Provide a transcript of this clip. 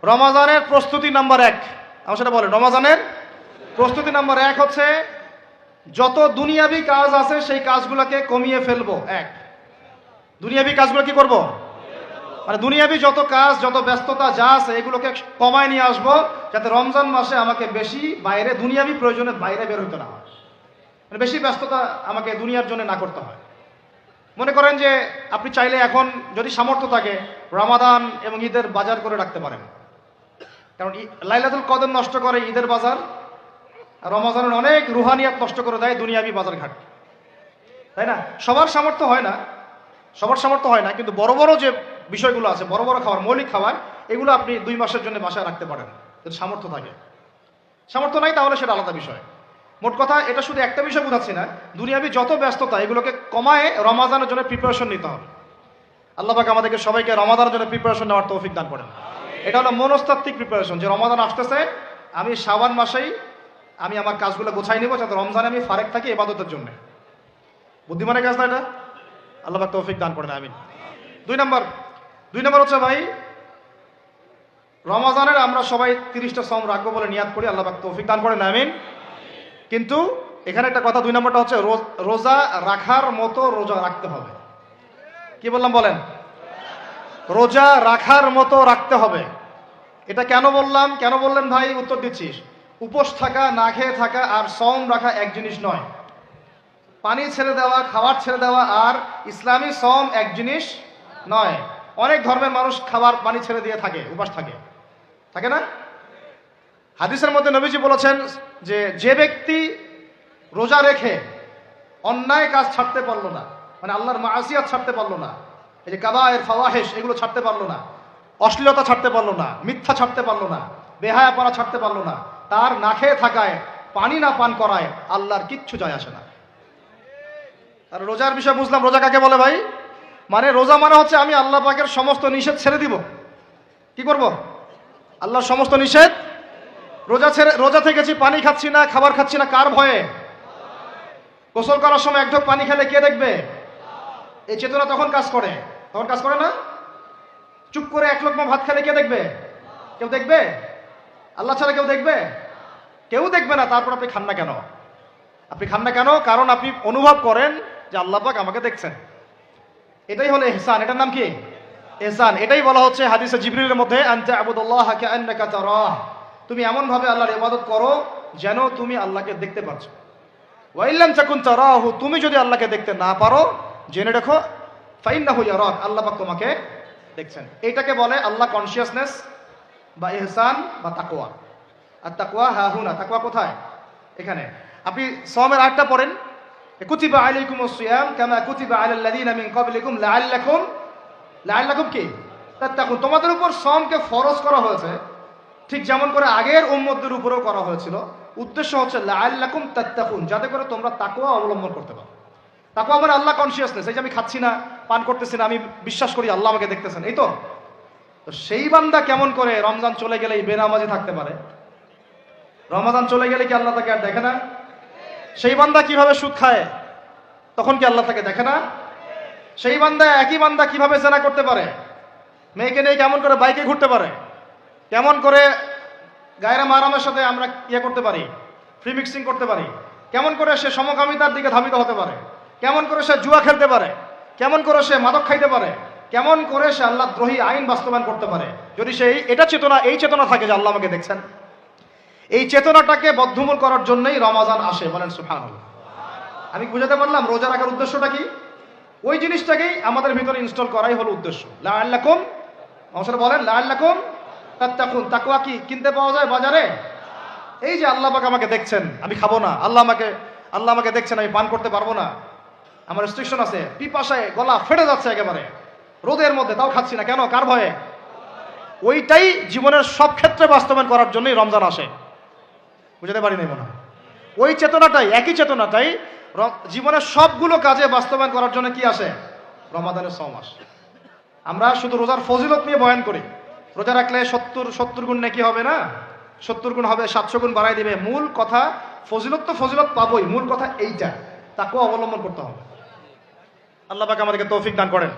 রমাজানের প্রস্তুতি নাম্বার 1, আমার সেটা বলেন। রমাজানের প্রস্তুতি নাম্বার 1 হচ্ছে যত দুনিয়াবি কাজ আছে সেই কাজগুলোকে কমিয়ে ফেলবো। দুনিয়াবি কাজগুলো কি করব? মানে দুনিয়াবি যত কাজ, যত ব্যস্ততা যা আছে এগুলোকে কমায় নিয়ে আসবো, যাতে রমজান মাসে আমাকে বেশি বাইরে দুনিয়াবি প্রয়োজনের বাইরে বের হইতে না হয়, মানে বেশি ব্যস্ততা আমাকে দুনিয়ার জন্য না করতে হয়। মনে করেন যে আপনি চাইলে এখন যদি সামর্থ্য থাকে রমাদান এবং ঈদের বাজার করে রাখতে পারেন, কারণ লাইলাতুল কদর নষ্ট করে ঈদের বাজার, আর রমজানের অনেক রুহানিয়াত নষ্ট করে দেয় দুনিয়াবি বাজার ঘাট, তাই না? সবার সামর্থ্য হয় না, কিন্তু বড় বড় যে বিষয়গুলো আছে, বড় বড় খাবার, মৌলিক খাবার, এগুলো আপনি 2 মাসের জন্য বাসায় রাখতে পারেন যদি সামর্থ্য থাকে। সামর্থ্য নাই তাহলে সেটা আলাদা বিষয়। মোট কথা, এটা শুধু একটা বিষয় বোঝাচ্ছি না, দুনিয়াবি যত ব্যস্ততা এগুলোকে কমায় রমাজানের জন্য প্রিপারেশন নিতে হবে। আল্লাহ পাক আমাদেরকে সবাইকে রমাদানের জন্য প্রিপারেশন নেওয়ার তৌফিক দান করেন। এটা হলো মনস্তাত্ত্বিক প্রিপারেশন, যে রমাদান আসতেছে, আমি শাবান মাসেই আমি আমার কাজগুলো গোছাই নিব, যাতে রমজানে আমি ফারেক থাকি ইবাদতের জন্য। বুদ্ধিমানের কাজ না এটা? আল্লাহ পাক তৌফিক দান করেন, আমিন। 2 নম্বর হচ্ছে ভাই, রমাজানের আমরা সবাই 30টা সওম রাখবো বলে নিয়াত করি, আল্লাহ পাক তৌফিক দান করেন, আমিন। কিন্তু এখানে একটা কথা, 2 নম্বরটা হচ্ছে রোজা রাখার মতো রোজা রাখতে হবে। কি বললাম বলেন? রোজা রাখার মতো রাখতে হবে। এটা কেন বললেন ভাই? উত্তর দিচ্ছিস। উপোস থাকা, না খেয়ে থাকা আর সওম রাখা এক জিনিস নয়। পানি ছেড়ে দেওয়া, খাবার ছেড়ে দেওয়া আর ইসলামী সওম এক জিনিস নয়। অনেক ধর্মের মানুষ খাবার পানি ছেড়ে দিয়ে থাকে, উপাস থাকে না? হাদিসের মধ্যে নবীজি বলেছেন যে ব্যক্তি রোজা রেখে অন্যায় কাজ ছাড়তে পারলো না, মানে আল্লাহর মাসিয়াত ছাড়তে পারলো না, এই যে কাবায়ের ফাওয়াহিশ এগুলো ছাড়তে পারলো না, অশ্লীলতা ছাড়তে পারলো না, মিথ্যা ছাড়তে পারলো না, বেহায়াপনা ছাড়তে পারলো না, তার না খেয়ে থাকায়, পানি না পান করায় আল্লাহর কিচ্ছু যায় আসে না। আর রোজার বিষয় বুঝলাম। রোজা কাকে বলে ভাই? মানে রোজা মানে হচ্ছে আমি আল্লাহ পাকের সমস্ত নিষেধ ছেড়ে দিব। কি করব? আল্লাহর সমস্ত নিষেধ। রোজা থেকেছি, পানি খাচ্ছি না, খাবার খাচ্ছি না, কার ভয়ে? গোসল করার সময় 1 ঢোক পানি খেলে কে দেখবে? এই চেতনা তখন কাজ করে না? চুপ করে 1 লোকমা ভাত খেলে কে দেখবে? কেউ দেখবে? আল্লাহ ছাড়া কেউ দেখবে? কেউ দেখবে না। তারপর আপনি খান না কেন? কারণ আপনি অনুভব করেন যে আল্লাহ পাক আমাকে দেখছেন। এটাই হলো ইহসান। এটার নাম কি? ইহসান। এটাই বলা হচ্ছে হাদিসে জিবরিলের মধ্যে, আনতা আবুদুল্লাহ কাআন্নাকা তারাহ, তুমি এমন ভাবে আল্লাহর ইবাদত করো যেন তুমি আল্লাহকে দেখতে পাচ্ছ। ওয়া ইল্লাম তাকুন তারাহু, তুমি যদি আল্লাহকে দেখতে না পারো জেনে রাখো ফাইন্নাহু ইয়ারাক, আল্লাহ পাক তোমাকে দেখছেন। এটাকে বলে আল্লাহ কনসিয়াসনেস বা ইহসান বা তাকওয়া। আর তাকওয়া হাহুনা, তাকওয়া কোথায়? এখানে। আপনি সওমের আয়াতটা পড়েন, কুতিবা আলাইকুমুস সিয়াম কামা কুতিবা আলাল লাযিনা মিন ক্বাবলিকুম লাআল্লাকুম কি তাত্তাকুন, তোমাদের উপর সওমকে ফরজ করা হয়েছে ঠিক যেমন করে আগের উম্মতদের উপরেও করা হয়েছিল। উদ্দেশ্য হচ্ছে লাআল্লাকুম তাত্তাকুন, যাতে করে তোমরা তাকওয়া অবলম্বন করতে পারো। তাকওয়া মানে আল্লাহ কনসিয়াসনেস, এই যে আমি খাচ্ছি না, পান করতেছি না, আমি বিশ্বাস করি আল্লাহ আমাকে দেখতেছেন, এই তো। সেই বান্দা কেমন করে রমজান চলে গেলেই বেনামাজি থাকতে পারে? রমজান চলে গেলে কি আল্লাহ তাকে আর দেখে না? সেই বান্দা কিভাবে সুদ খায়, তখন কি আল্লাহ তাকে দেখে না? সেই বান্দা, একই বান্দা কিভাবে জেনা করতে পারে, মেয়েকে নিয়ে কেমন করে বাইকে ঘুরতে পারে, কেমন করে গায়রা মারামের সাথে আমরা করতে পারি, ফ্রি মিক্সিং করতে পারি, কেমন করে সে সমকামিতার দিকে ধাবিত হতে পারে, কেমন করে সে জুয়া খেলতে পারে, কেমন করে সে মাদক খাইতে পারে, কেমন করে সে আল্লাহ দ্রোহী আইন বাস্তবায়ন করতে পারে, যদি সে এই চেতনা থাকে যে আল্লাহ আমাকে দেখছেন। এই চেতনাটাকে বদ্ধমূল করার জন্যই রমাজান আসে, বলেন সুবহানাল্লাহ। আমি বুঝাতে পারলাম রোজা রাখার উদ্দেশ্যটা কি? ওই জিনিসটাকেই আমাদের ভিতরে ইনস্টল করাই হলো উদ্দেশ্য। লাআল্লাকুম, মানুষরা বলেন লাআল্লাকুম তাত্তাকুন। তাকওয়া কি কিনতে পাওয়া যায় বাজারে? এই যে আল্লাহ পাক আমাকে দেখছেন, আমি খাবো না, আল্লাহ আমাকে দেখছেন, আমি পান করতে পারবো না, আমার রেস্ট্রিকশন আছে, পিপাসায় গলা ফেটে যাচ্ছে একেবারে রোদের মধ্যে, তাও খাচ্ছি না, কেন? কার ভয়ে? ওইটাই জীবনের সব ক্ষেত্রে বাস্তবায়ন করার জন্যই রমজান আসে। বুঝতে পারি নাই মনে হয়? ওই চেতনাটাই, একই চেতনাটাই জীবনের সবগুলো কাজে বাস্তবায়ন করার জন্য কি আসে? রমাদানের সওম আসে। আমরা শুধু রোজার ফজিলত নিয়ে বয়ান করি, রোজা রাখলে 70 গুণ নাকি হবে না, 70 গুণ হবে, 700 গুণ বাড়াই দিবে। মূল কথা ফজিলত তো ফজিলত পাবোই, মূল কথা এইটা, তাকেও অবলম্বন করতে হবে। আল্লাহ পাক আমাদেরকে তৌফিক দান করেন।